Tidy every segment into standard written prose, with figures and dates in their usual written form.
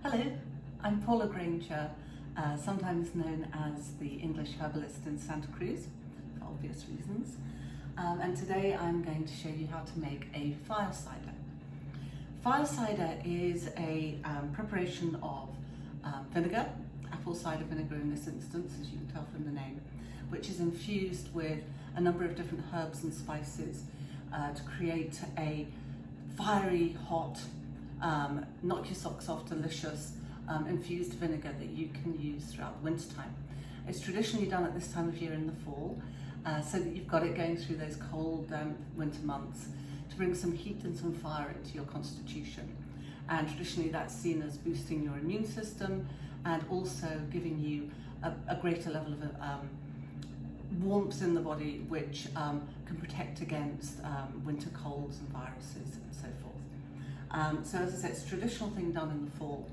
Hello, I'm Paula Grainger, sometimes known as the English Herbalist in Santa Cruz, for obvious reasons. And today I'm going to show you how to make a fire cider. Fire cider is a preparation of vinegar, apple cider vinegar in this instance, as you can tell from the name, which is infused with a number of different herbs and spices to create a fiery, hot, knock your socks off, delicious infused vinegar that you can use throughout the winter time. It's traditionally done at this time of year in the fall, so that you've got it going through those cold, damp winter months to bring some heat and some fire into your constitution. And traditionally that's seen as boosting your immune system and also giving you a greater level of warmth in the body, which can protect against winter colds and viruses and so forth. So as I said, it's a traditional thing done in the fall.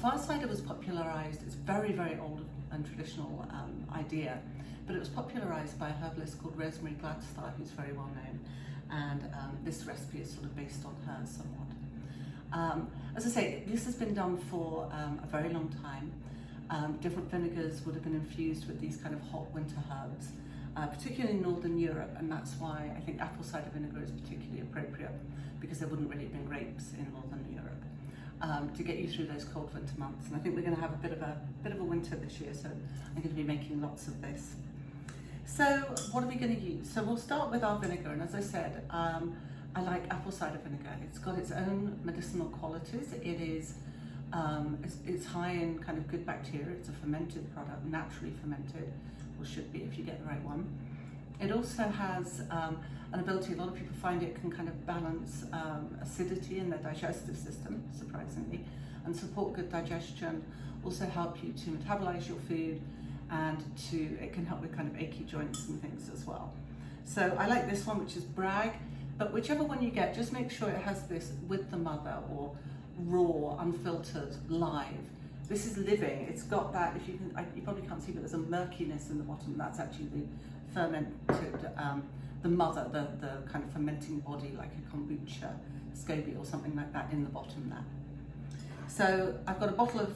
Fire cider was popularised, it's very, very old and traditional idea, but it was popularised by a herbalist called Rosemary Gladstar, who's very well known, and this recipe is sort of based on her somewhat. As I say, this has been done for a very long time. Different vinegars would have been infused with these kind of hot winter herbs, particularly in Northern Europe, and that's why I think apple cider vinegar is particularly appropriate, because there wouldn't really have been grapes in Northern Europe to get you through those cold winter months. And I think we're going to have a bit of a winter this year, so I'm going to be making lots of this. So what are we going to use? So we'll start with our vinegar, and as I said, I like apple cider vinegar. It's got its own medicinal qualities. It is it's high in kind of good bacteria. It's a fermented product, naturally fermented, or should be if you get the right one. It also has an ability, a lot of people find it can kind of balance acidity in their digestive system, surprisingly, and support good digestion, also help you to metabolize your food, and it can help with kind of achy joints and things as well. So I like this one, which is Bragg, but whichever one you get, just make sure it has this with the mother or raw, unfiltered, live. This is living. It's got that, if you can, you probably can't see, but there's a murkiness in the bottom. That's actually the fermented, the mother, the kind of fermenting body, like a kombucha, SCOBY or something like that in the bottom there. So I've got a bottle of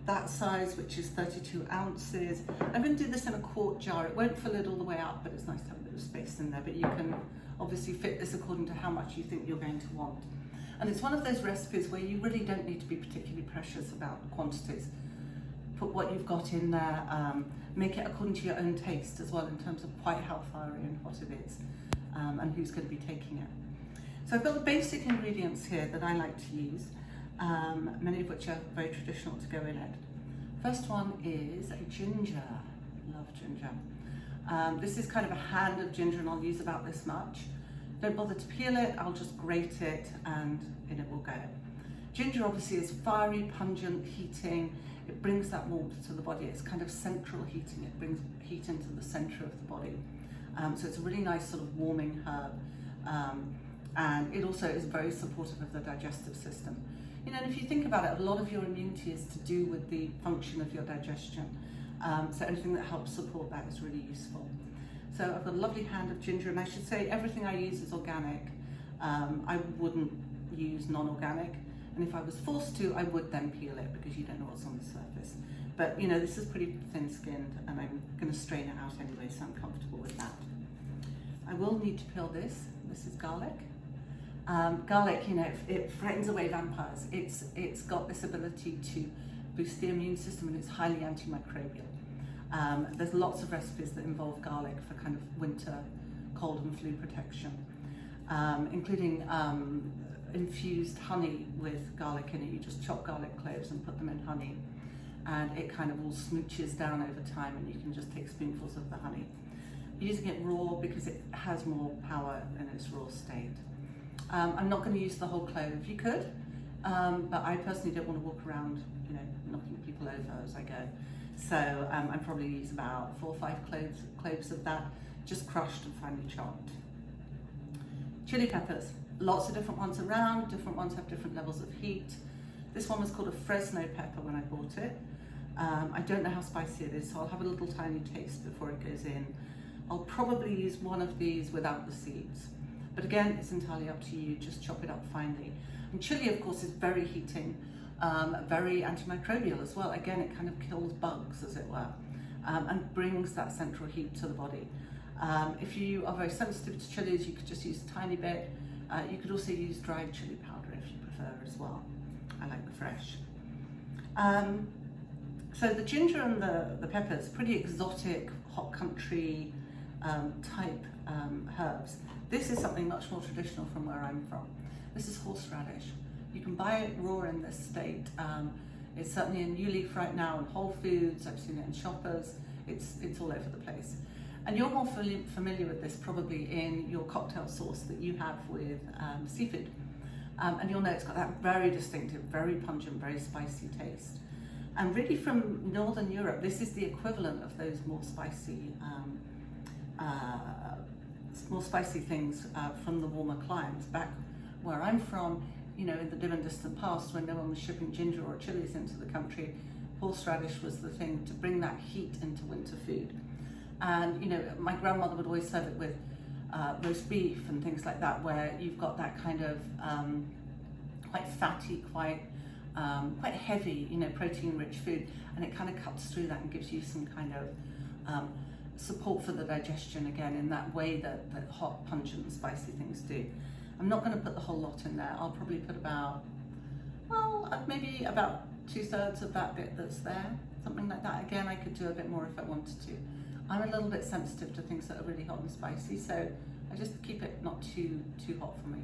that size, which is 32 ounces. I'm going to do this in a quart jar. It won't fill it all the way up, but it's nice to have a bit of space in there. But you can obviously fit this according to how much you think you're going to want. And it's one of those recipes where you really don't need to be particularly precious about the quantities. Put what you've got in there, make it according to your own taste as well, in terms of quite how fiery and hot it is, and who's going to be taking it. So I've got the basic ingredients here that I like to use, many of which are very traditional to go in it. First one is ginger. Love ginger. This is kind of a hand of ginger, and I'll use about this much. Don't bother to peel it, I'll just grate it and in it will go. Ginger obviously is fiery, pungent, heating. It brings that warmth to the body. It's kind of central heating. It brings heat into the center of the body. So it's a really nice sort of warming herb. And it also is very supportive of the digestive system. You know, and if you think about it, a lot of your immunity is to do with the function of your digestion. So anything that helps support that is really useful. So I've got a lovely hand of ginger, and I should say everything I use is organic. I wouldn't use non-organic, and if I was forced to, I would then peel it, because you don't know what's on the surface. But you know, this is pretty thin-skinned, and I'm going to strain it out anyway, so I'm comfortable with that. I will need to peel this. This is garlic. Garlic, you know, it frightens away vampires. It's got this ability to boost the immune system, and it's highly antimicrobial. There's lots of recipes that involve garlic for kind of winter cold and flu protection, including infused honey with garlic in it. You just chop garlic cloves and put them in honey, and it kind of all smooches down over time, and you can just take spoonfuls of the honey. Using it raw because it has more power in its raw state. I'm not going to use the whole clove. You could, but I personally don't want to walk around, you know, knocking people over as I go. So I probably use about 4 or 5 cloves of that, just crushed and finely chopped. Chili peppers, lots of different ones around, different ones have different levels of heat. This one was called a Fresno pepper when I bought it. I don't know how spicy it is, so I'll have a little tiny taste before it goes in. I'll probably use one of these without the seeds. But again, it's entirely up to you, just chop it up finely. And chili, of course, is very heating, very antimicrobial as well. Again, it kind of kills bugs, as it were, and brings that central heat to the body. If you are very sensitive to chilies, you could just use a tiny bit. You could also use dried chili powder if you prefer as well. I like the fresh. So the ginger and the peppers, pretty exotic, hot country type herbs. This is something much more traditional from where I'm from. This is horseradish. You can buy it raw in this state. It's certainly in New Leaf right now, in Whole Foods. I've seen it in Shoppers. It's all over the place. And you're more familiar with this probably in your cocktail sauce that you have with seafood. And you'll know it's got that very distinctive, very pungent, very spicy taste. And really from Northern Europe, this is the equivalent of those more spicy things from the warmer climes. Back where I'm from, you know, in the dim and distant past, when no one was shipping ginger or chilies into the country, horseradish was the thing to bring that heat into winter food. And, you know, my grandmother would always serve it with roast beef and things like that, where you've got that kind of quite fatty, quite heavy, you know, protein-rich food, and it kind of cuts through that and gives you some kind of support for the digestion again in that way that hot, pungent, and spicy things do. I'm not going to put the whole lot in there. I'll probably put about, well, maybe about 2/3 of that bit that's there, something like that. Again, I could do a bit more if I wanted to. I'm a little bit sensitive to things that are really hot and spicy, so I just keep it not too hot for me,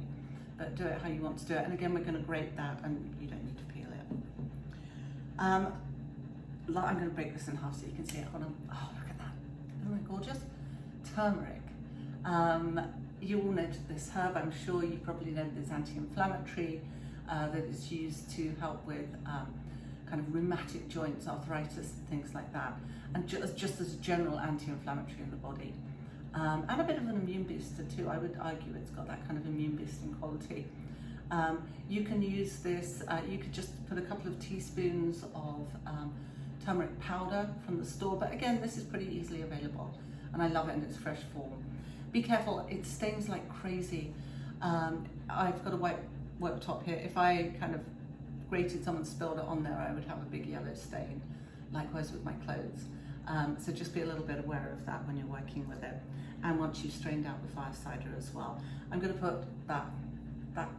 but do it how you want to do it. And again, we're going to grate that, and you don't need to peel it. I'm going to break this in half so you can see it. Hold on. Oh, look at that. Isn't that gorgeous? Turmeric. You all know this herb, I'm sure you probably know that it's anti-inflammatory, that it's used to help with kind of rheumatic joints, arthritis, things like that, and just as a general anti-inflammatory in the body. And a bit of an immune booster too. I would argue it's got that kind of immune boosting quality. You can use this, you could just put a couple of teaspoons of turmeric powder from the store, but again, this is pretty easily available, and I love it in its fresh form. Be careful, it stains like crazy. I've got a white worktop here. If I kind of grated some and spilled it on there, I would have a big yellow stain. Likewise with my clothes. So just be a little bit aware of that when you're working with it. And once you've strained out the fire cider as well. I'm going to put that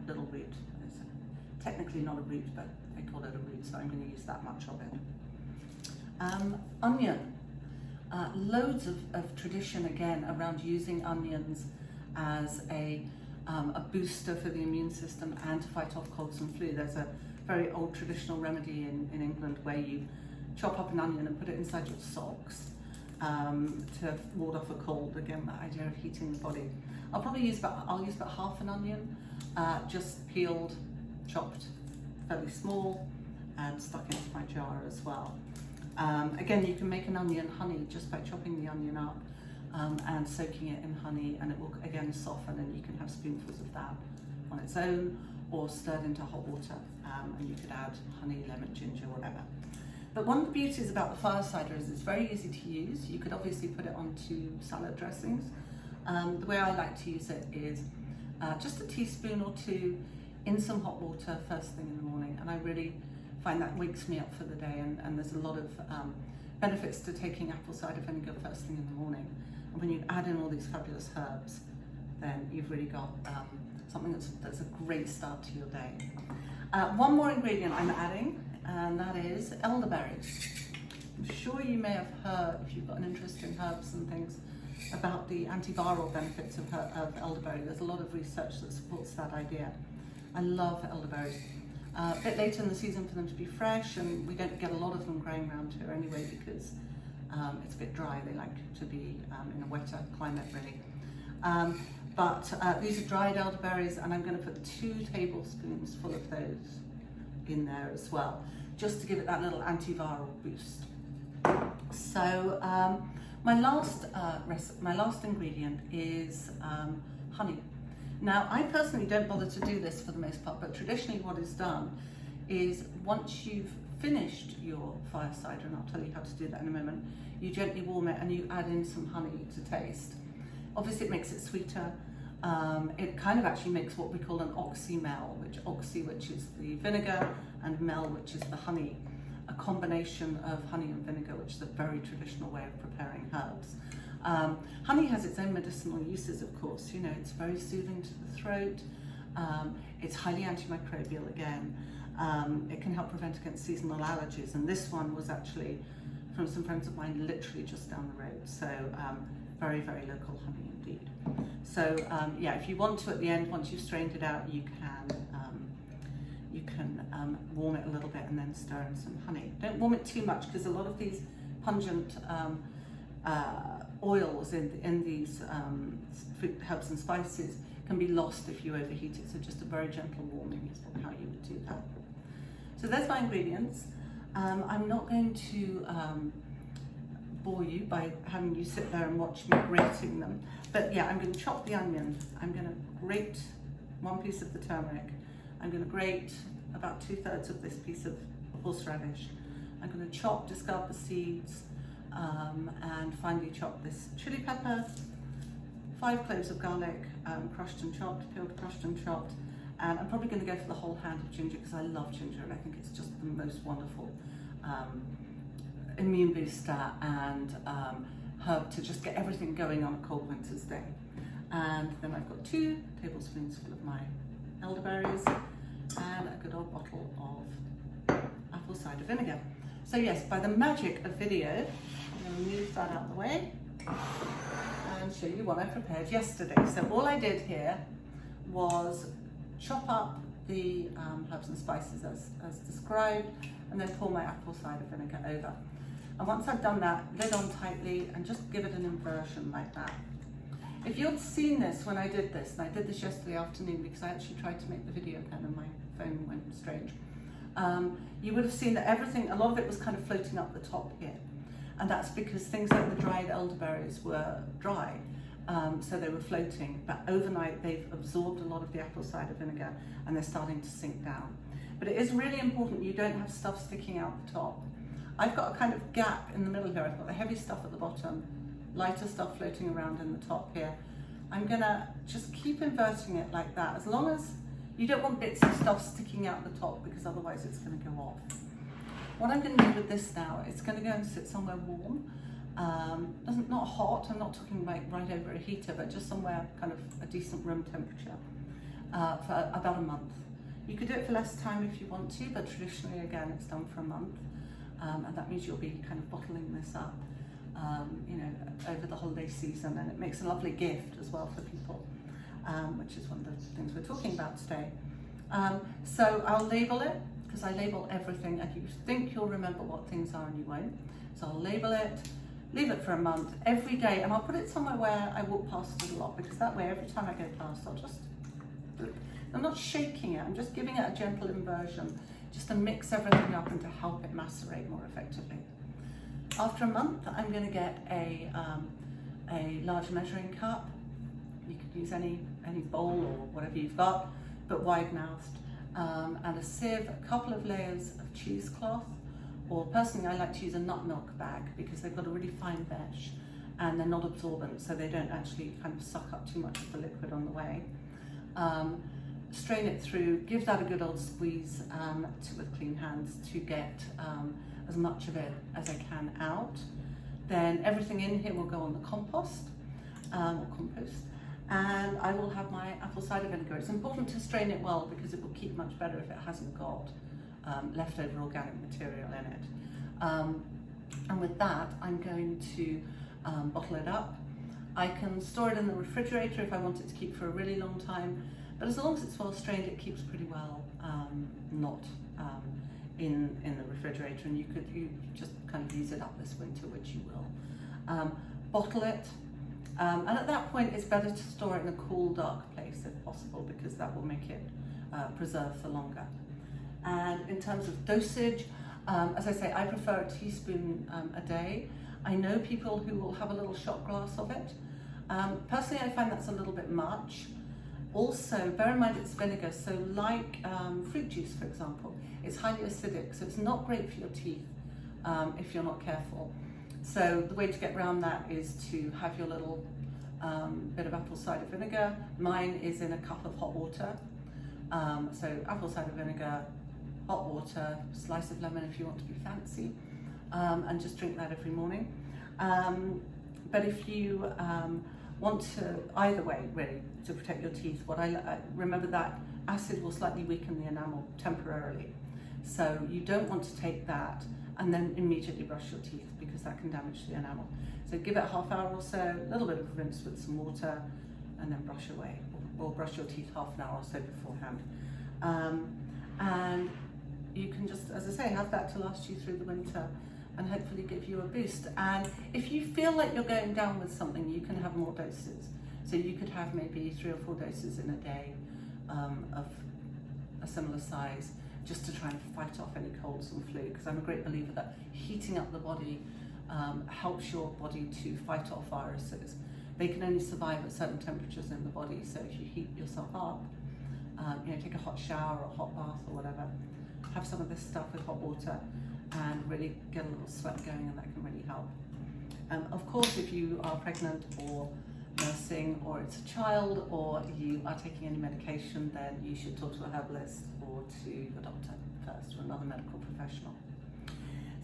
little root. It's technically not a root, but they call it a root, so I'm going to use that much of it. Onion. Loads of tradition again around using onions as a booster for the immune system and to fight off colds and flu. There's a very old traditional remedy in England where you chop up an onion and put it inside your socks to ward off a cold. Again, that idea of heating the body. I'll use about half an onion, just peeled, chopped, fairly small, and stuck into my jar as well. Again, you can make an onion honey just by chopping the onion up and soaking it in honey, and it will again soften, and you can have spoonfuls of that on its own or stirred into hot water, and you could add honey, lemon, ginger, whatever. But one of the beauties about the fire cider is it's very easy to use. You could obviously put it onto salad dressings. The way I like to use it is just a teaspoon or two in some hot water first thing in the morning, and I really find that wakes me up for the day, and there's a lot of benefits to taking apple cider vinegar first thing in the morning. And when you add in all these fabulous herbs, then you've really got something that's a great start to your day. One more ingredient I'm adding, and that is elderberries. I'm sure you may have heard, if you've got an interest in herbs and things, about the antiviral benefits of elderberry. There's a lot of research that supports that idea. I love elderberries. A bit later in the season for them to be fresh, and we don't get a lot of them growing around here anyway because it's a bit dry. They like to be in a wetter climate really. But these are dried elderberries, and I'm going to put 2 tablespoons full of those in there as well, just to give it that little antiviral boost. So my last ingredient is honey. Now, I personally don't bother to do this for the most part, but traditionally what is done is once you've finished your fire cider, and I'll tell you how to do that in a moment, you gently warm it and you add in some honey to taste. Obviously it makes it sweeter, It kind of actually makes what we call an oxymel, which is the vinegar, and mel, which is the honey, a combination of honey and vinegar, which is a very traditional way of preparing herbs. Honey has its own medicinal uses, of course. You know, it's very soothing to the throat. It's highly antimicrobial again. It can help prevent against seasonal allergies, and this one was actually from some friends of mine literally just down the road. So very, very local honey indeed. So yeah, if you want to at the end, once you've strained it out, you can warm it a little bit and then stir in some honey. Don't warm it too much, because a lot of these pungent oils in these fruit, herbs and spices can be lost if you overheat it. So just a very gentle warming is how you would do that. So there's my ingredients. I'm not going to bore you by having you sit there and watch me grating them. But yeah, I'm going to chop the onion. I'm going to grate 1 piece of the turmeric. I'm going to grate about 2/3 of this piece of horseradish. I'm going to discard the seeds, and finally chop this chili pepper, 5 cloves of garlic, crushed and chopped, peeled, crushed and chopped. And I'm probably going to go for the whole hand of ginger, because I love ginger and I think it's just the most wonderful immune booster and herb to just get everything going on a cold winter's day. And then I've got 2 tablespoons full of my elderberries and a good old bottle of apple cider vinegar. So yes, by the magic of video, I'm going to move that out of the way and show you what I prepared yesterday. So all I did here was chop up the herbs and spices as described, and then pour my apple cider vinegar over. And once I've done that, lid on tightly and just give it an inversion like that. If you'd seen this when I did this, and I did this yesterday afternoon because I actually tried to make the video again and my phone went strange, you would have seen that a lot of it was kind of floating up the top here. And that's because things like the dried elderberries were dry. So they were floating, but overnight they've absorbed a lot of the apple cider vinegar and they're starting to sink down. But it is really important you don't have stuff sticking out the top. I've got a kind of gap in the middle here. I've got the heavy stuff at the bottom, lighter stuff floating around in the top here. I'm gonna just keep inverting it like that, as long as you don't want bits of stuff sticking out the top, because otherwise it's gonna go off. What I'm gonna do with this now, it's gonna go and sit somewhere warm. Not hot, I'm not talking like right over a heater, but just somewhere kind of a decent room temperature for about a month. You could do it for less time if you want to, but traditionally, again, it's done for a month. And that means you'll be kind of bottling this up, you know, over the holiday season, and it makes a lovely gift as well for people, which is one of the things we're talking about today. So I'll label it, because I label everything, and you think you'll remember what things are and you won't. So I'll label it, leave it for a month, every day, and I'll put it somewhere where I walk past it a lot, because that way every time I go past, I'm not shaking it, I'm just giving it a gentle inversion, just to mix everything up and to help it macerate more effectively. After a month, I'm going to get a large measuring cup. You could use any bowl or whatever you've got, but wide-mouthed, and a sieve, a couple of layers of cheesecloth, or personally I like to use a nut milk bag because they've got a really fine mesh and they're not absorbent, so they don't actually kind of suck up too much of the liquid on the way. Strain it through, give that a good old squeeze with clean hands to get as much of it as I can out. Then everything in here will go on the compost, or compost, and I will have my apple cider vinegar. It's important to strain it well because it will keep much better if it hasn't got leftover organic material in it. And with that, I'm going to bottle it up. I can store it in the refrigerator if I want it to keep for a really long time, but as long as it's well strained, it keeps pretty well not in the refrigerator, and you just kind of use it up this winter, which you will. Bottle it, and at that point it's better to store it in a cool, dark place if possible, because that will make it preserve for longer. And in terms of dosage, as I say, I prefer a teaspoon a day. I know people who will have a little shot glass of it. Personally, I find that's a little bit much. Also, bear in mind it's vinegar, so like fruit juice, for example, it's highly acidic, so it's not great for your teeth if you're not careful. So the way to get around that is to have your little bit of apple cider vinegar. Mine is in a cup of hot water. So apple cider vinegar, hot water, slice of lemon if you want to be fancy, and just drink that every morning. But if you want to, either way really, to protect your teeth, I remember that acid will slightly weaken the enamel temporarily. So you don't want to take that and then immediately brush your teeth, because that can damage the enamel. So give it a half hour or so, a little bit of rinse with some water, and then brush away, or brush your teeth half an hour or so beforehand. And you can just, as I say, have that to last you through the winter and hopefully give you a boost. And if you feel like you're going down with something, you can have more doses. So you could have maybe 3 or 4 doses in a day of a similar size, just to try and fight off any colds and flu, because I'm a great believer that heating up the body helps your body to fight off viruses. They can only survive at certain temperatures in the body, so if you heat yourself up, take a hot shower or a hot bath or whatever, have some of this stuff with hot water and really get a little sweat going, and that can really help. Of course, if you are pregnant or nursing, or it's a child, or you are taking any medication, then you should talk to a herbalist or to your doctor first, or another medical professional.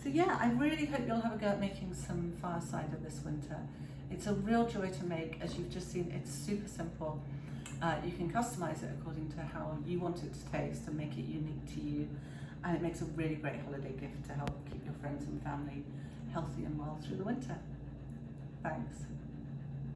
So yeah, I really hope you'll have a go at making some fire cider this winter. It's a real joy to make. As you've just seen, it's super simple. You can customize it according to how you want it to taste and make it unique to you. And it makes a really great holiday gift to help keep your friends and family healthy and well through the winter. Thanks.